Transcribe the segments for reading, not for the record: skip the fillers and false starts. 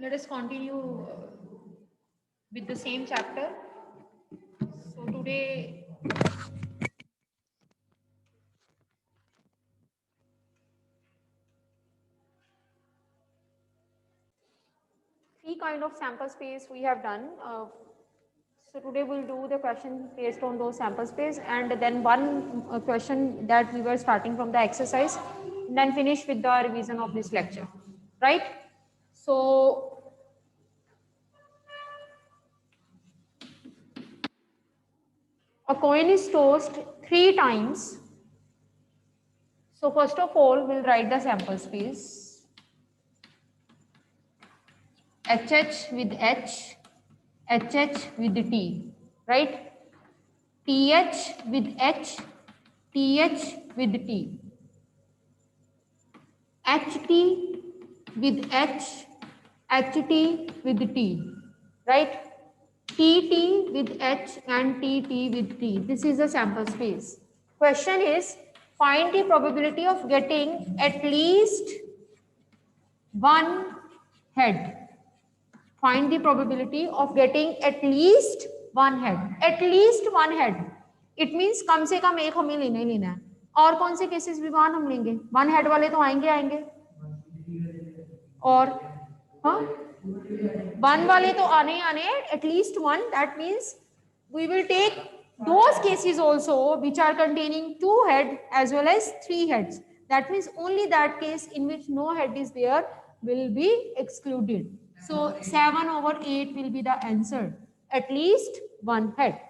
Let us continue with the same chapter. So today three kind of sample space we have done. So today we'll do the question based on those sample space, and then one question that we were starting from the exercise, and then finish with the revision of this lecture, right? So a coin is tossed 3 times. So first of all, we'll write the sample space. HH with H, HH with T, right? TH with H, TH with T. HT with H, HT with T, right? TT with H and TT with T. This is a sample space. Question is, find the probability of getting at least one head. Find the probability of getting at least one head. At least one head. It means कम से कम एक हमें लेना ही लेना है. और कौन से cases भी वन हम लेंगे? वन हेड वाले तो आएंगे. और हाँ, वन वाले तो आने. At least one. That means we will take those cases also which are containing 2 heads as well as 3 heads. That means only that case in which no head is there will be excluded. So 7/8 will be the answer. At least one head.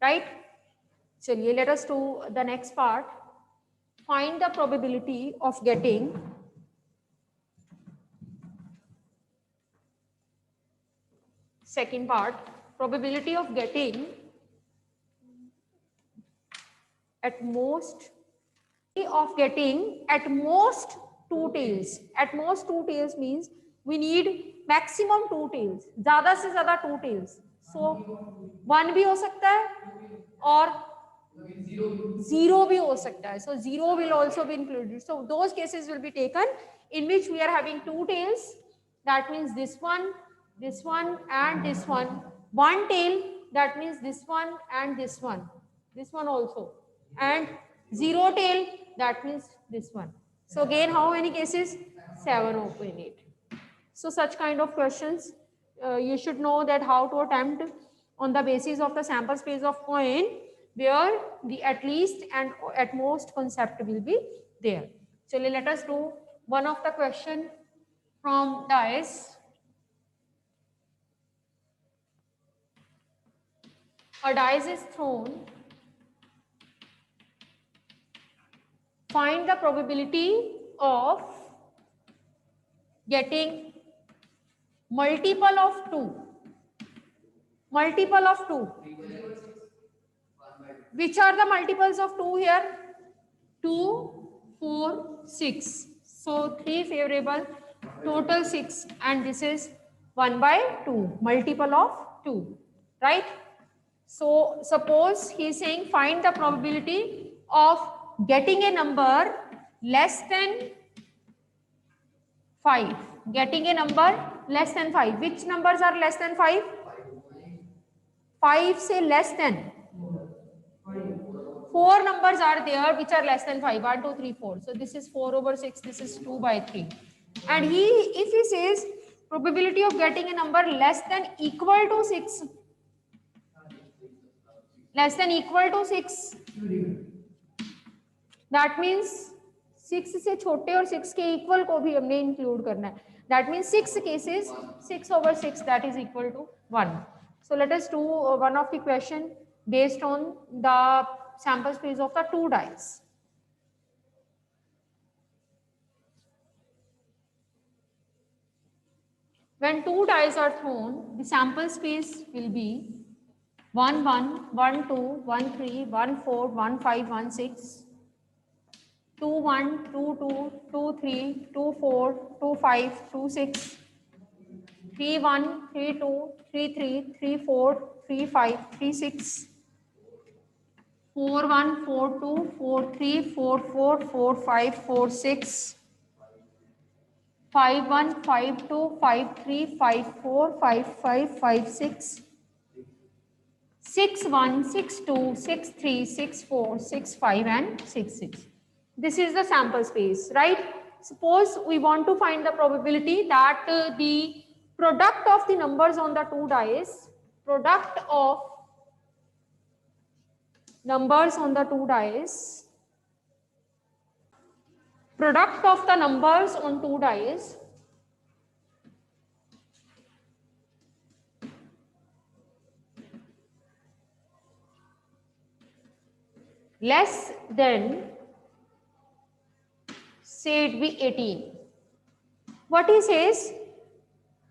Right? Chaliye, let us do the next part. Find the probability of getting second part, probability of getting at most 2 tails. At most 2 tails means we need maximum 2 tails. ज़्यादा से ज़्यादा 2 tails. So 1 भी हो सकता है और 0 भी हो सकता है. So 0 will also be included. So those cases will be taken in which we are having 2 tails. That means this one and this one. One tail, that means this one and this one. This one also. And 0 tail, that means this one. So again, how many cases? 7/8. So such kind of questions, you should know that how to attempt on the basis of the sample space of coin, where the at least and at most concept will be there. So let us do one of the question from dice. A dice is thrown. Find the probability of getting multiple of 2. Multiple of 2. Which are the multiples of 2 here? 2, 4, 6. So 3 favorable, total 6, and this is 1/2, multiple of 2, right? So suppose he is saying find the probability of getting a number less than 5. Getting a number less than 5. Which numbers are less than 5? 5 say less than. 4 numbers are there which are less than 5. 1, 2, 3, 4. So this is 4/6. This is 2/3. And if he says probability of getting a number less than equal to 6. Less than equal to 6. That means 6 से छोटे और 6 के equal को भी हमने include करना है. That means 6 cases, 6/6, that is equal to 1. So let us do one of the question based on the sample space of the 2 dice. When 2 dice are thrown, the sample space will be 1, 1, 1, 2, 1, 3, 1, 4, 1, 5, 1, 6. 2, 1, 2, 2, 2, 3, 2, 4, 2, 5, 2, 6, 3, 1, 3, 2, 3, 3, 3, 4, 3, 5, 3, 6, 4, 1, 4, 2, 4, 3, 4, 4, 4, 5, 4, 6, 5 1 5 2 5 3 5 4 5 5 5 6 6 1 6 2 6 3 6 4 6 5 and 6 6. This is the sample space, right? Suppose we want to find the probability that the product of the numbers on the two dice, product of numbers on the two dice, product of the numbers on two dice less than, say it be 18. What he says,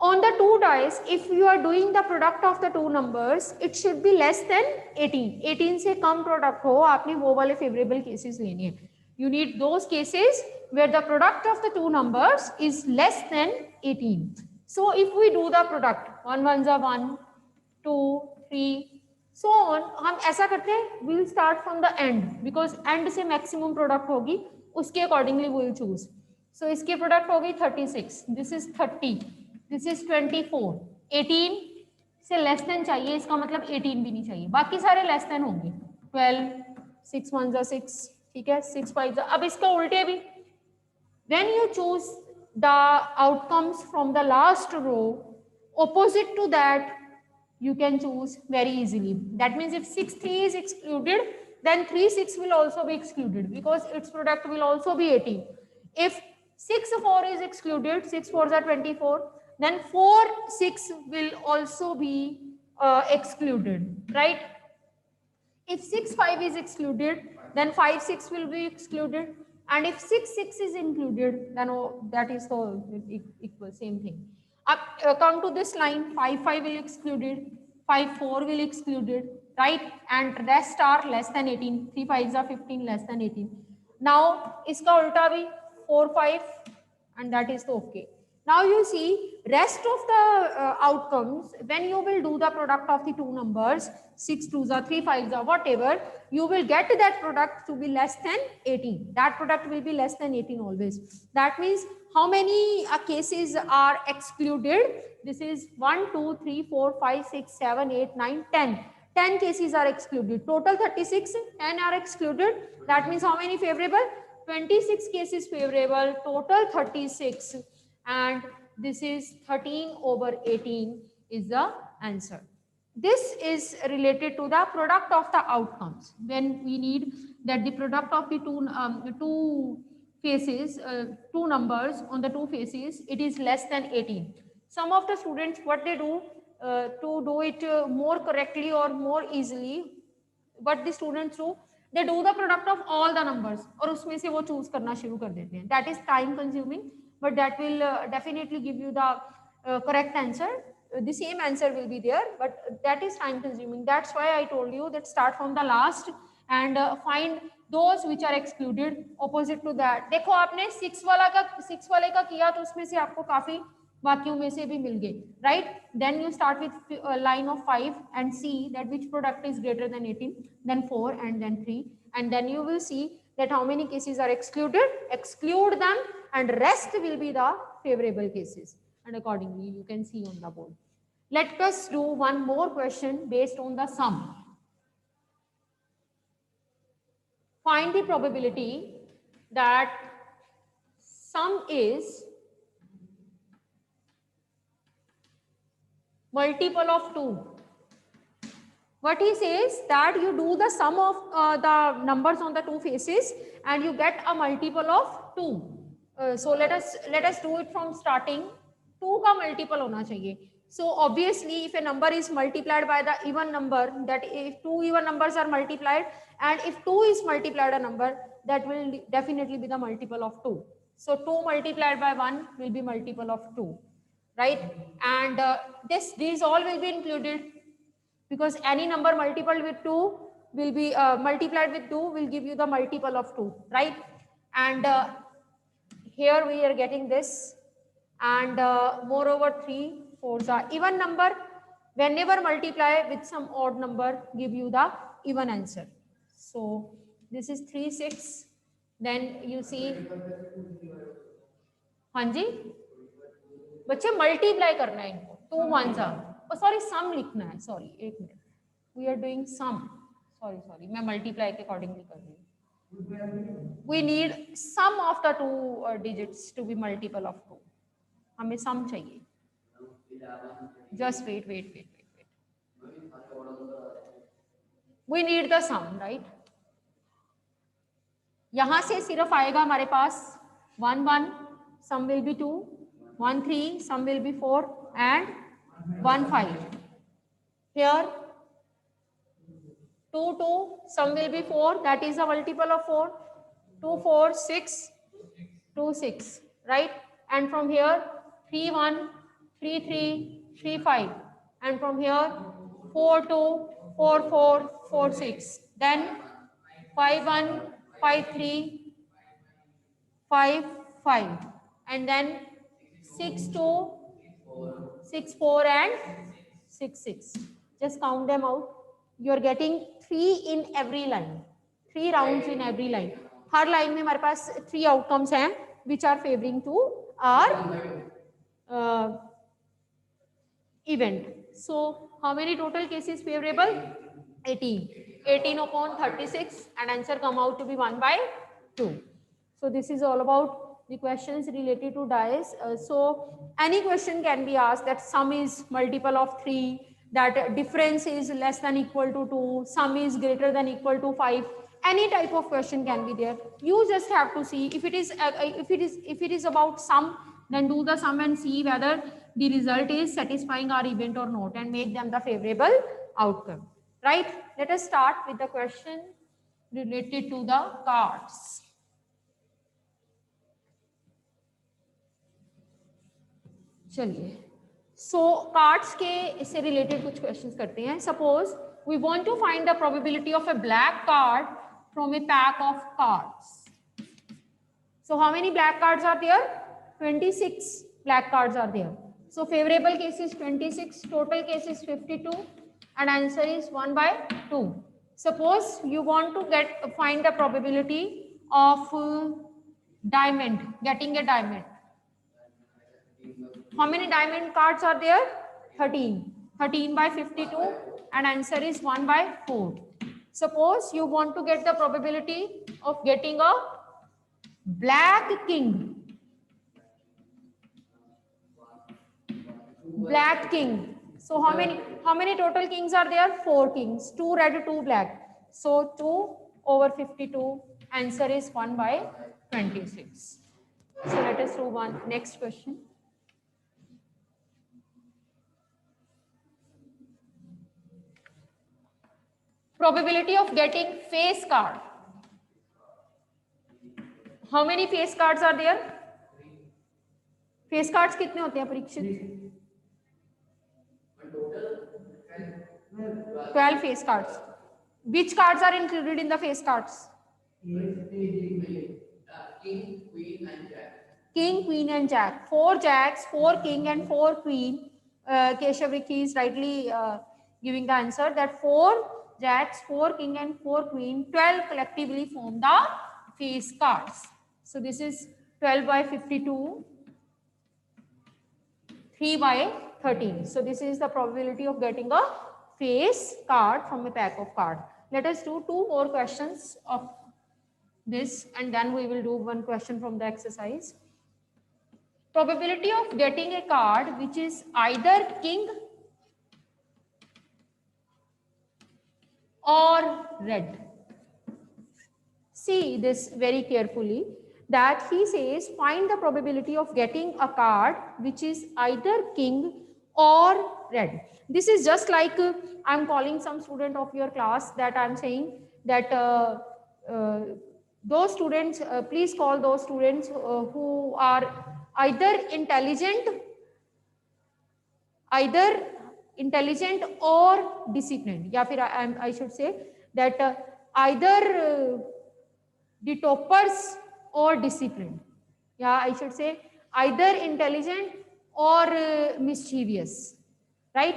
on the two dice, if you are doing the product of the two numbers, it should be less than 18. 18 से कम product हो, आपने वो वाले favorable cases लेने हैं. You need those cases where the product of the two numbers is less than 18. So if we do the product, 1 1s are 1, 2, 3, so on, हम ऐसा करते हैं, we'll start from the end because end से maximum product होगी, उसके accordingly we'll choose. So इसके product होगी 36, this is 30. This is 24, 18 से लेस देन चाहिए, इसका मतलब 18 भी नहीं चाहिए, बाकी सारे लेस देन होंगे. 12, 6 1s are 6, ठीक है, 6 5s are, अब इसका उल्टे भी. When you choose the outcomes from the last row, opposite to that, you can choose very easily. That means if 6 3 is excluded, then 3 6 will also be excluded because its product will also be 18. If 6 4 is excluded, 6 4s are 24. Then 4 6 will also be excluded, right? If 6 5 is excluded, then 5 6 will be excluded, and if 6 6 is included, then that is the equal same thing. Come to this line, 5 5 will excluded, 5 4 will excluded, right? And rest are less than 18. 3 5s are 15, less than 18. Now iska ulta bhi 4 5, and that is the okay. Now you see rest of the outcomes, when you will do the product of the two numbers, 6 2s are 3 5s are whatever, you will get that product to be less than 18. That product will be less than 18 always. That means how many cases are excluded? This is 1 2 3 4 5 6 7 8 9 10. 10 cases are excluded. Total 36, 10 are excluded. That means how many favorable? 26 cases favorable, total 36. And this is 13 over 18 is the answer. This is related to the product of the outcomes. When we need that the product of the two faces, two numbers on the two faces, it is less than 18. Some of the students, what they do to do it more correctly or more easily, what the students do, they do the product of all the numbers और उसमें से वो choose करना शुरू कर देते हैं. That is time consuming, but that will definitely give you the correct answer. The same answer will be there, but that is time consuming. That's why I told you that start from the last and find those which are excluded opposite to that. देखो आपने 6 वाले का किया तो उसमें से आपको काफी बाकियों में से भी मिल गए, right? Then you start with a line of 5 and see that which product is greater than 18, then 4 and then 3, and then you will see that how many cases are excluded, exclude them, and rest will be the favorable cases, and accordingly you can see on the board. Let us do one more question based on the sum. Find the probability that sum is multiple of 2. What he says that you do the sum of the numbers on the two faces and you get a multiple of 2. So let us do it from starting. 2 का multiple होना चाहिए. So obviously if a number is multiplied by the even number, that if 2 even numbers are multiplied, and if 2 is multiplied a number, that will definitely be the multiple of 2. So 2 multiplied by 1 will be multiple of 2, right? And these all will be included because any number multiplied with 2 will be multiplied with 2 will give you the multiple of 2, right? And here we are getting this, and moreover 3 4s are even number. Whenever multiply with some odd number, give you the even answer. So this is 3 6. Then you see, Hanji, बच्चे multiply करना है इनको, 2 1 sorry सम लिखना है, sorry एक minute, we are doing sum, sorry मैं multiply के accordingly कर रही हूँ। We need some of the 2 digits to be multiple of 2, हमें सम चाहिए, just wait, we need the sum, right. यहां से सिर्फ आएगा हमारे पास 1 1, sum will be 2, 1 3, sum will be 4 and 1 5. Here 2 2, sum will be 4, that is a multiple of 4. 2 4 6, 2 6, right? And from here 3 1, 3 3, 3 5, and from here 4 2, 4 4, 4 6, then 5 1, 5 3, 5 5, and then 6 2, 6 4, and 6 6. Just count them out. You are getting 3 in every line, 3 rounds in every line. Her line में हमारे पास 3 outcomes हैं which are favoring to our event. So how many total cases favorable? 18. 18 upon 36, and answer come out to be 1 by 2. So this is all about the questions related to dice. So any question can be asked that sum is multiple of 3, that difference is less than equal to 2, sum is greater than equal to 5. Any type of question can be there. You just have to see if it is about sum, then do the sum and see whether the result is satisfying our event or not, and make them the favorable outcome. Right? Let us start with the question related to the cards. चलिए, सो cards के से related कुछ questions करते हैं. Suppose we want to find the probability of a black card from a pack of cards. So how many black cards are there? 26 black cards are there. So favourable cases 26, total cases 52, and answer is 1 by 2. Suppose you want to find the probability of diamond, getting a diamond. How many diamond cards are there? 13. 13 by 52, and answer is 1 by 4. Suppose you want to get the probability of getting a black king. Black king. So how many total kings are there? 4 kings. 2 red, 2 black. So 2 over 52. Answer is 1 by 26. So let us do one next question. Probability of getting face card. How many face cards are there? Face cards कितने होते हैं Parikshit? 12 face cards. Which cards are included in the face cards? King, queen and jack. 4 jacks, 4 king and 4 queen. Keshav Ricky is rightly giving the answer that 4 jacks, 4 king and 4 queen, 12 collectively form the face cards. So this is 12 by 52, 3 by 13. So this is the probability of getting a face card from a pack of cards. Let us do 2 more questions of this, and then we will do one question from the exercise. Probability of getting a card which is either king or red. See this very carefully, that he says find the probability of getting a card which is either king or red. This is just like I'm calling some student of your class, that I'm saying that those students, please call those students who are either intelligent or disciplined, या फिर I should say that either the toppers or disciplined, या I should say either intelligent और mischievous, right.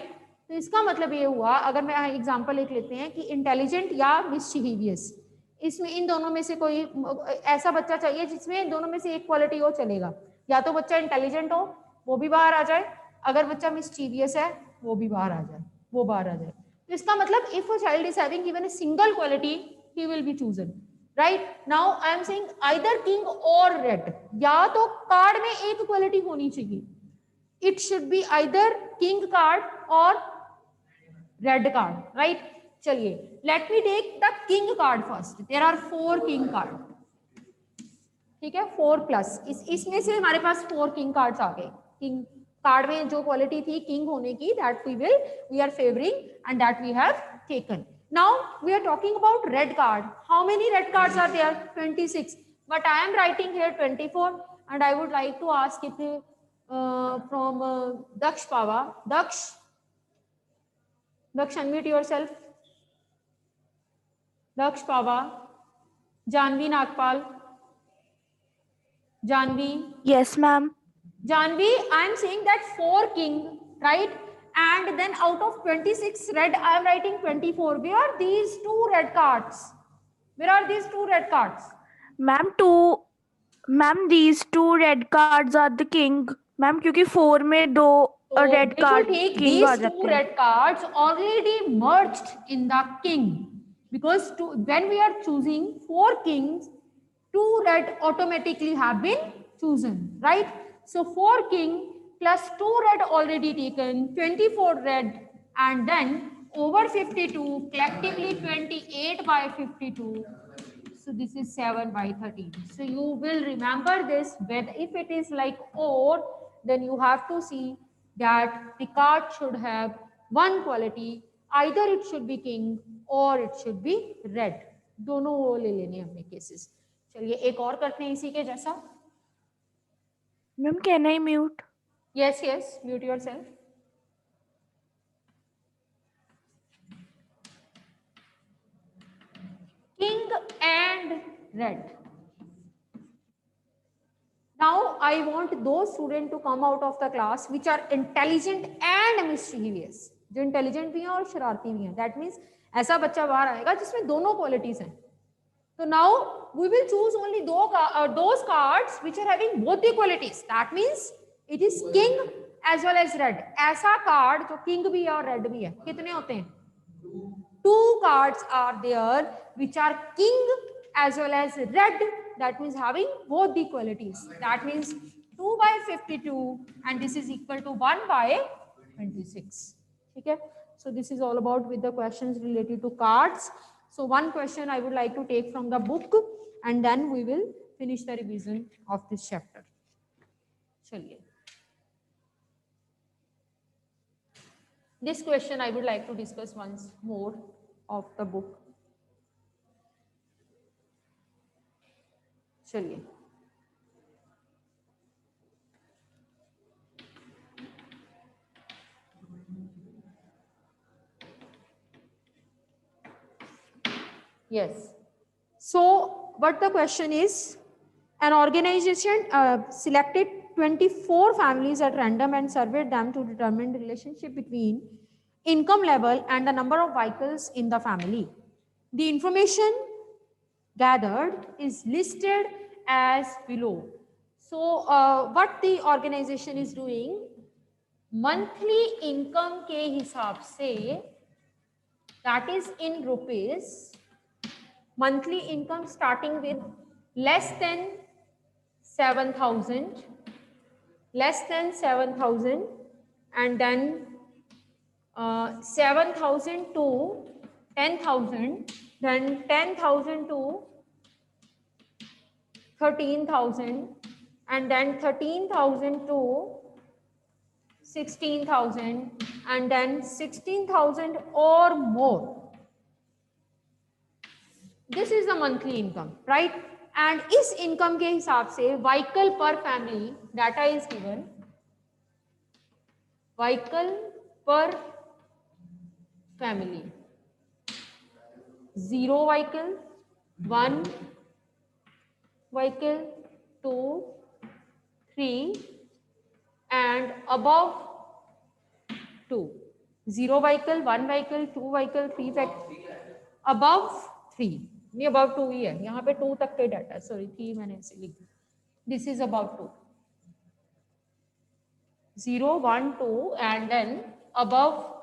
तो इसका मतलब ये हुआ, अगर मैं एग्जांपल लिख लेते हैं कि इंटेलिजेंट या मिस्चीवियस, इसमें इन दोनों में से कोई ऐसा बच्चा चाहिए जिसमें इन दोनों में से एक क्वालिटी हो चलेगा. या तो बच्चा इंटेलिजेंट हो वो भी बाहर आ जाए, अगर बच्चा मिस्चीवियस है वो भी बाहर आ जाए, वो बाहर आ जाए। तो इसका मतलब if a child is having given a single quality he will be chosen, right. Now I am saying either king or red, या तो कार्ड में एक क्वालिटी होनी चाहिए, it should be either king card or red card, right. चलिए let me take the king card first, there are 4 king card, ठीक है, 4 plus, इसमें से हमारे पास 4 किंग कार्ड्स आ गए। किंग कार्ड में जो क्वालिटी थी किंग होने की, that we are favouring and that we have taken. Now we are talking about red card, how many red cards are there? 26, but I am writing here 24 and I would like to ask it from Daksh Pava. Daksh, unmute yourself. Daksh Pava, Janvi Nagpal, Janvi. Yes, ma'am. Janvi, I am saying that 4 king, right? And then out of 26 red, I am writing 24. Where are these 2 red cards? Where are these 2 red cards? Ma'am, these 2 red cards are the king. Ma'am, क्योंकि 4 में 2 red card king uh These जाते 2 हैं. red cards already merged in the king, because when we are choosing 4 kings, 2 red automatically have been chosen, right? So 4 king plus 2 red already taken, 24 red, and then over 52, collectively 28 by 52. So this is 7 by 13. So you will remember this, but if it is like odd, then you have to see that the card should have one quality, either it should be king or it should be red. दोनों वो ले लेने हमने cases. चलिए एक और करते हैं इसी के जैसा। Ma'am, can I mute? Yes, yes, mute yourself. King and red. Now I want those students to come out of the class which are intelligent and mischievous. जो intelligent भी हैं और शरारती भी हैं, that means ऐसा बच्चा बाहर आएगा जिसमें दोनों qualities हैं। So now we will choose only those cards which are having both the qualities. That means it is king as well as red. ऐसा card जो king भी है और red भी है, कितने होते हैं? 2 cards are there which are king as well as red, that means having both the qualities. That means 2 by 52 and this is equal to 1 by 26. Okay, so this is all about with the questions related to cards. So one question I would like to take from the book and then we will finish the revision of this chapter. Chaliye. This question I would like to discuss once more of the book. चलिए yes, so what the question is, an organization selected 24 families at random and surveyed them to determine the relationship between income level and the number of vehicles in the family. The information gathered is listed as below. So what the organization is doing, monthly income के हिसाब से, that is in rupees, monthly income starting with less than 7,000, and then 7,000 to 10,000, then 10,000 to 13,000, and then 13,000 to 16,000, and then 16,000 or more. This is the monthly income, right? And इस income के हिसाब से vehicle per family data is given. Vehicle per family, 0 vehicle, 1 vehicle, 2, 3, and above 2. 0 vehicle, 1 vehicle, 2 vehicle, 3 vehicle, above 3. नहीं above 2 ही है, यहाँ पे 2 तक के डाटा, सॉरी 3 मैंने ऐसे लिख दिया. This is above 2. 0, 1, 2, and then above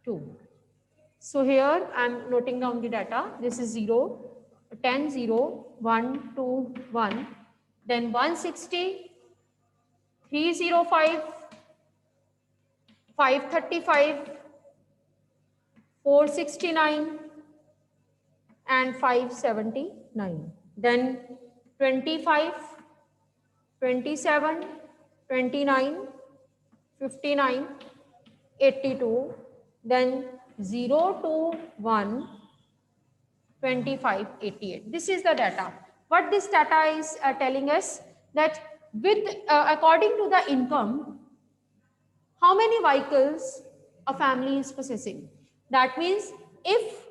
2. So here I'm noting down the data. This is 0, 10, 0, 1, 2, 1, then 160, 305, 535, 469, and 579. Then 25, 27, 29, 59, 82, then 0 to 1, 25, 88. This is the data. What this data is telling us that with according to the income, how many vehicles a family is possessing. That means if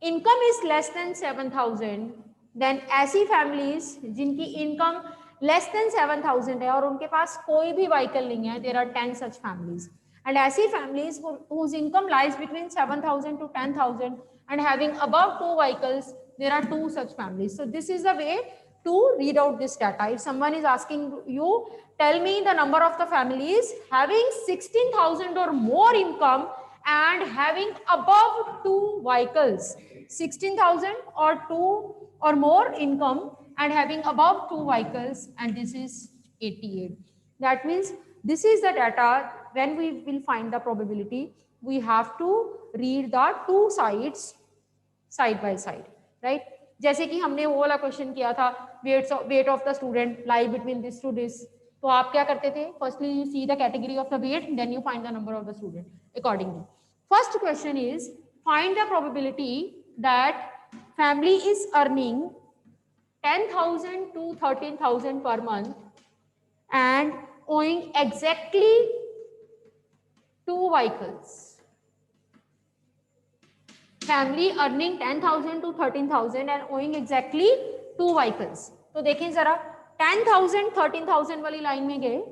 income is less than 7,000, then ऐसी families जिनकी income less than 7,000 है और उनके पास कोई भी vehicle नहीं है, there are 10 such families. And ऐसी families whose income lies between 7,000 to 10,000 and having above 2 vehicles, there are 2 such families. So this is the way to read out this data. If someone is asking you, tell me the number of the families having 16,000 or more income and having above 2 vehicles, 16,000 or 2 or more income and having above 2 vehicles, and this is 88. That means this is the data. When we will find the probability, we have to read the 2 sides side by side, right? जैसे कि हमने वो वाला question किया था, weight of the student lie between this to this. तो आप क्या करते थे? Firstly, you see the category of the weight, then you find the number of the student accordingly. First question is, find the probability that family is earning 10,000 to 13,000 per month and owning exactly 2 vehicles. Family earning 10,000 to 13,000 and owning exactly 2 vehicles. तो देखें जरा 10,000 13,000 वाली line में गए.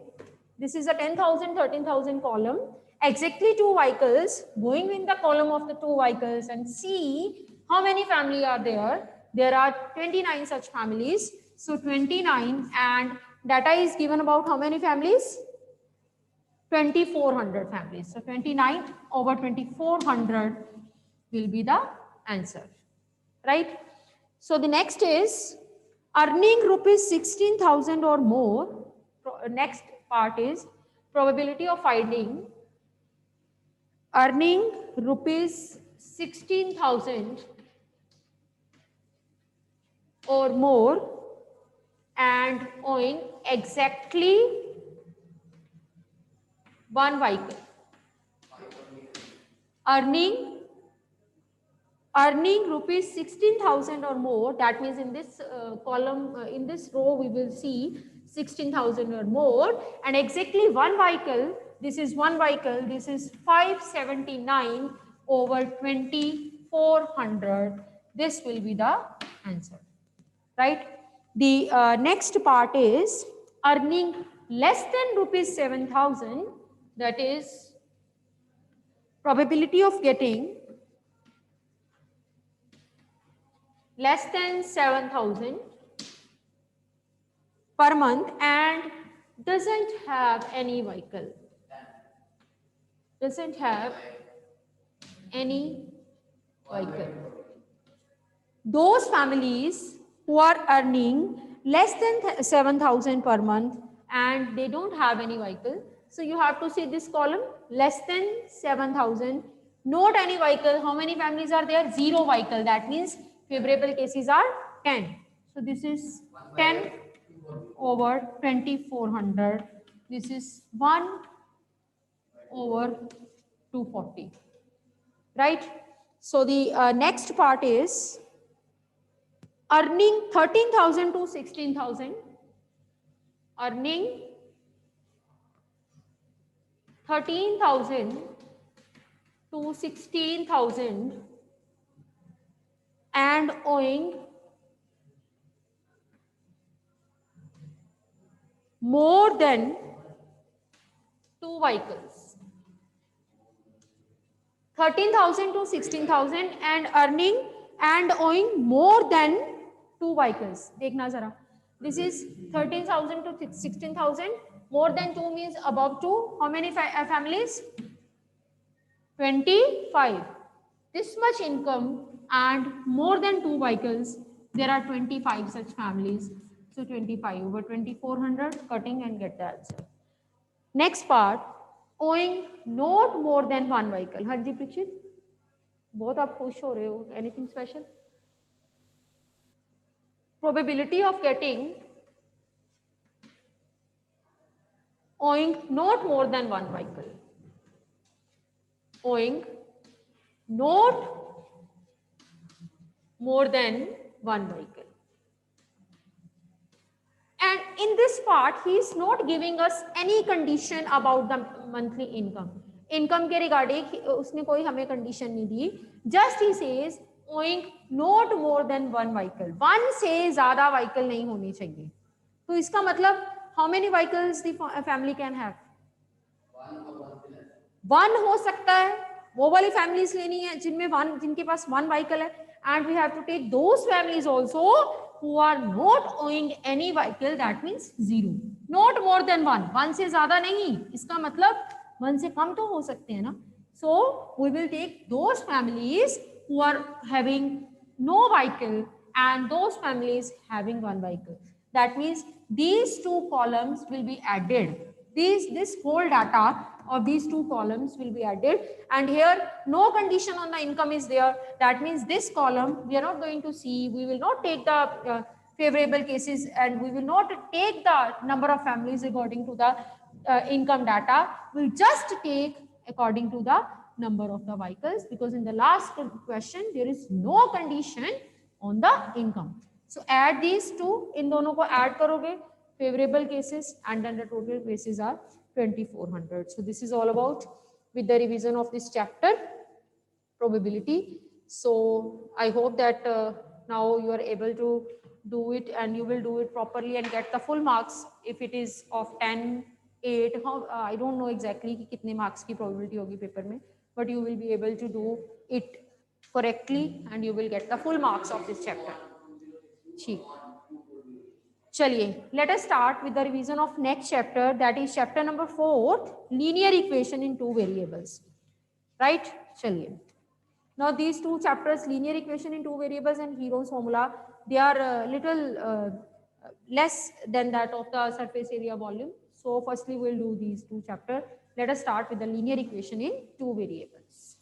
This is a 10,000 13,000 column. Exactly 2 vehicles, going in the column of the 2 vehicles and see how many family are there. There are 29 such families. So 29, and data is given about how many families? 2,400 families. So 29 over 2,400 will be the answer, right? So the next is earning rupees 16,000 or more. Next part is probability of finding earning rupees 16,000 or more and owning exactly 1 vehicle. Earning rupees 16,000 or more, that means in this column, in this row we will see 16,000 or more, and exactly 1 vehicle. This is 1 vehicle, this is 579 over 2,400. This will be the answer, right? The next part is earning less than rupees 7,000, that is probability of getting less than 7,000 per month and doesn't have any vehicle. Doesn't have any vehicle. Those families who are earning less than 7,000 per month and they don't have any vehicle. So you have to see this column, less than 7,000, not any vehicle. How many families are there? 0 vehicle. That means favorable cases are 10. So this is 10 over 2,400. This is 1 over 240, right? So the next part is earning 13,000 to 16,000. Earning 13,000 to 16,000 and owing more than 2 vehicles. 13,000 to 16,000 and earning and owing more than 2 vehicles. देखना जरा. This is 13,000 to 16,000 More than 2 means above 2. How many families? 25. This much income and more than 2 vehicles, there are 25 such families. So 25 over 2400, cutting and get the answer. Next part, owing not more than 1 vehicle. हाँ जी Prakshit, बहुत आप खुश हो रहे हो. Anything special? Probability of getting owing not more than 1 vehicle. Owing not more than 1 vehicle. And in this part, he is not giving us any condition about the monthly income. Income के regarding उसने कोई हमें condition नहीं दी. Just he says owing not more than 1 vehicle. 1 से ज़्यादा vehicle नहीं होनी चाहिए. तो इसका मतलब how many vehicles the family can have? 1 हो सकता है. वो वाली families लेनी है जिनके पास 1 vehicle है. And we have to take those families also who are not owing any vehicle, that means 0. Not more than 1. 1 से ज़्यादा नहीं. इसका मतलब 1 से कम तो हो सकते हैं ना. So we will take those families who are having no vehicle and those families having 1 vehicle. That means these 2 columns will be added. This whole data of these 2 columns will be added, and here no condition on the income is there. That means this column we are not going to see. We will not take the favorable cases, and we will not take the number of families according to the income data. We'll just take according to the number of the vehicles, because in the last question there is no condition on the income. So add these 2. इन दोनों को add करोगे, favorable cases, and then the total cases are 2400. So this is all about with the revision of this chapter, probability. So I hope that now you are able to do it, and you will do it properly and get the full marks. If it is of 10, 8, how I don't know exactly कि कितने marks की probability होगी paper में, but you will be able to do it correctly and you will get the full marks of this chapter. ठीक. चलिए, let us start with the revision of next chapter, that is chapter number 4, linear equation in 2 variables. Right? चलिए. Now these 2 chapters, linear equation in 2 variables and Heron's formula, they are little less than that of the surface area volume. So firstly we'll do these 2 chapters. Let us start with the linear equation in 2 variables.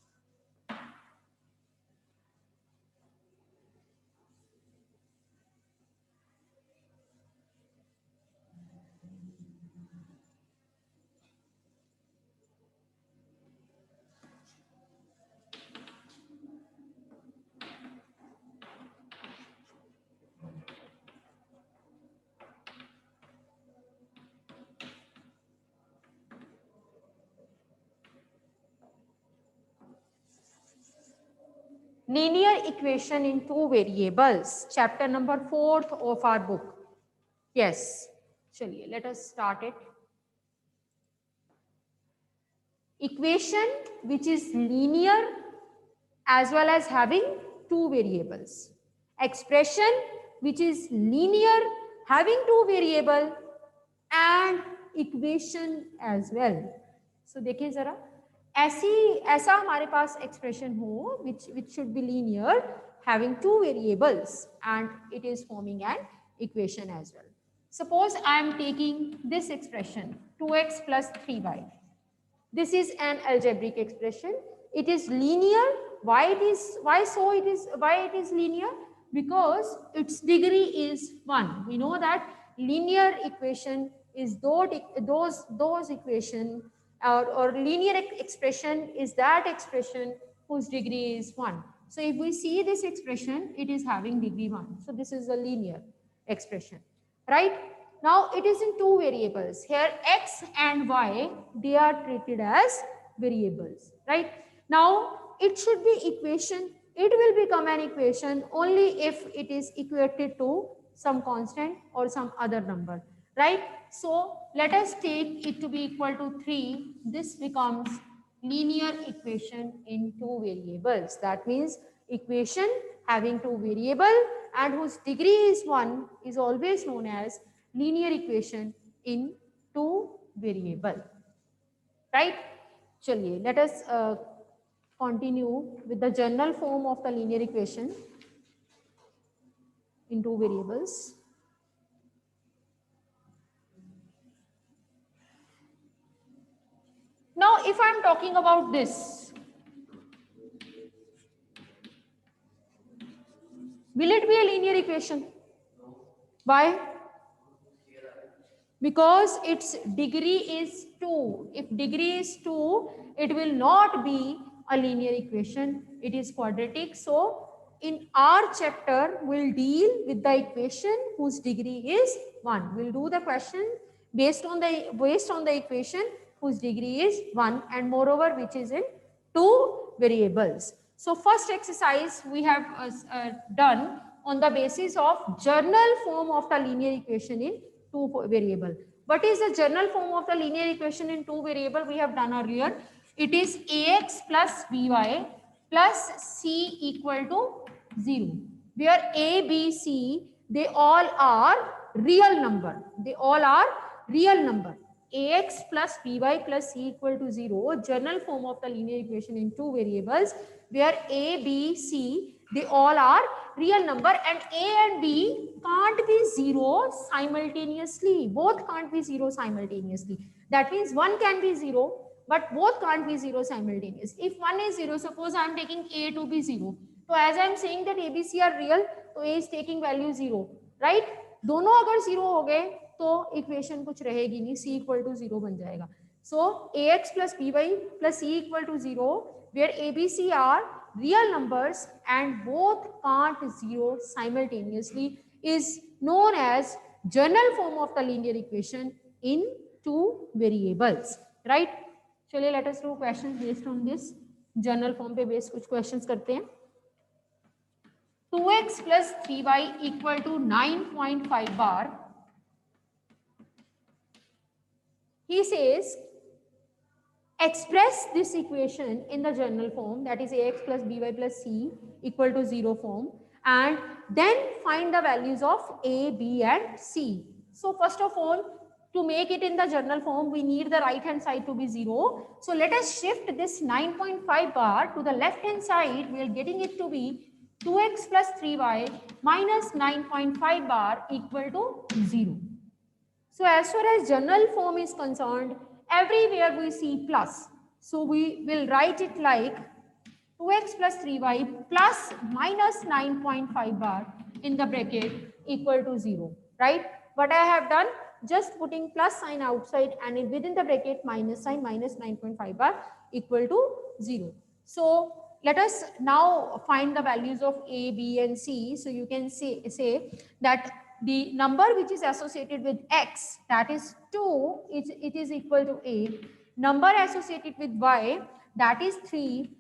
Linear equation in 2 variables, chapter number 4 of our book. Yes, chaliye, let us start it. Equation which is linear as well as having 2 variables. Expression which is linear having 2 variable and equation as well. So देखिए जरा, ऐसा हमारे पास expression हो which should be linear having 2 variables and it is forming an equation as well. Suppose I am taking this expression 2x plus 3y. This is an algebraic expression. It is linear. Why it is linear? Because its degree is 1. We know that linear equation is those equation or linear expression is that expression whose degree is 1. So if we see this expression, it is having degree 1. So this is a linear expression, right? Now it is in 2 variables. Here x and y, they are treated as variables, right? Now it should be equation. It will become an equation only if it is equated to some constant or some other number, right? So let us take it to be equal to 3. This becomes linear equation in 2 variables. That means equation having 2 variable and whose degree is 1 is always known as linear equation in two variable, right? Chaliye, let us continue with the general form of the linear equation in two variables. Now, if I am talking about this, will it be a linear equation? Why? Because its degree is 2. If degree is 2, it will not be a linear equation. It is quadratic. So, in our chapter, we'll deal with the equation whose degree is 1. We'll do the question based on the equation whose degree is 1, and moreover which is in two variables. So, first exercise we have done on the basis of general form of the linear equation in two variable. What is the general form of the linear equation in two variable? We have done earlier. It is ax plus by plus c equal to 0, where a, b, c, they all are real number. They all are real number. Ax plus by plus c equal to 0, general form of the linear equation in two variables, where a, b, c, they all are real number, and a and b can't be 0 simultaneously. Both can't be 0 simultaneously. That means one can be 0, but both can't be 0 simultaneously. If one is 0, suppose I am taking a to be 0. So as I am saying that a, b, c are real, so a is taking value 0, right? दोनों अगर 0 हो गए तो equation कुछ रहेगी नहीं, c equal to 0 बन जाएगा. So ax plus by plus c equal to 0, where a, b, c are real numbers and both can't 0 simultaneously, is known as general form of the linear equation in two variables, right? चलिए let us do questions based on this. General form पे based कुछ questions करते हैं. 2x plus 3y equal to 9.5 bar. He says, express this equation in the general form, that is ax plus by plus c equal to 0 form, and then find the values of a, b and c. So first of all, to make it in the general form, we need the right hand side to be 0. So let us shift this 9.5 bar to the left hand side. We are getting it to be 2x plus 3y minus 9.5 bar equal to 0. So as far as general form is concerned, everywhere we see plus. So we will write it like 2x plus 3y plus minus 9.5 bar in the bracket equal to 0, right? What I have done, just putting plus sign outside and within the bracket minus sign, minus 9.5 bar equal to 0. So let us now find the values of a, b and c. So you can say that the number which is associated with x, that is 2, it is equal to a. Number associated with y, that is 3,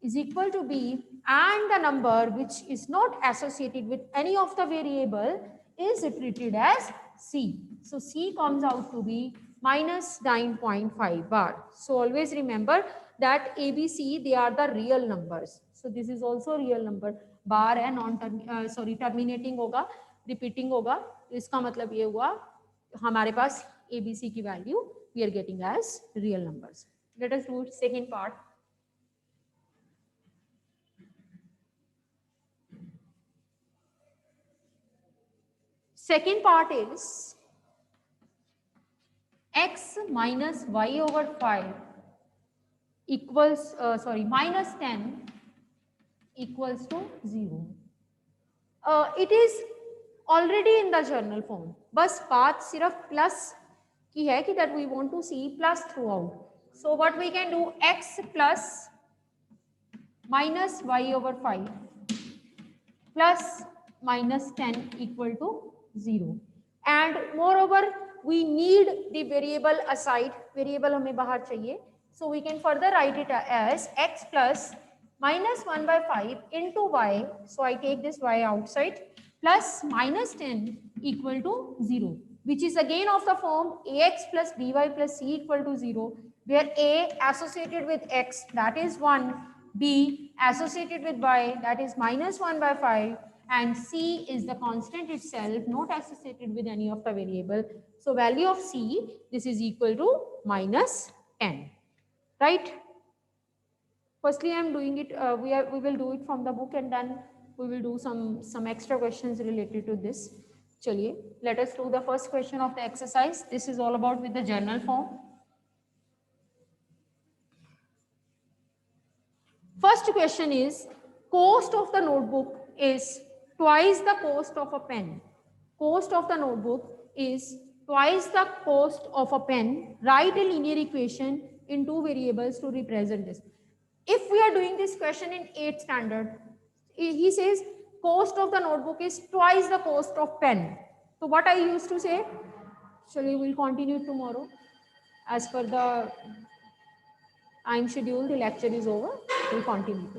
is equal to b, and the number which is not associated with any of the variable is treated as c. So c comes out to be minus 9.5 bar. So always remember that a, b, c, they are the real numbers. So this is also real number. Bar है non terminating होगा, repeating होगा, तो इसका मतलब ये हुआ हमारे पास a, b, c की value we are getting as real numbers. Let us do second part. Second part is x minus y over 5 equals, minus 10 equals to 0. It is already in the general form. बस बात सिर्फ plus की है कि that we want to see plus throughout. So what we can do, x plus minus y over 5 plus minus 10 equal to 0. And moreover, we need the variable aside. Variable हमें बाहर चाहिए. So we can further write it as x plus minus 1 by 5 into y. So I take this y outside, plus minus 10 equal to 0, which is again of the form ax plus by plus c equal to 0, where a associated with x, that is 1, b associated with y, that is minus 1 by 5, and c is the constant itself, not associated with any of the variable. So value of C, this is equal to minus 10, right? Firstly, I am doing it, we will do it from the book, and then we will do some extra questions related to this. Chaliye, let us do the first question of the exercise. This is all about with the journal form. First question is, cost of the notebook is twice the cost of a pen. Cost of the notebook is twice the cost of a pen. Write a linear equation in two variables to represent this. If we are doing this question in 8th standard, he says cost of the notebook is twice the cost of pen. So what I used to say, actually we'll continue tomorrow. As per the time schedule, the lecture is over. We'll continue.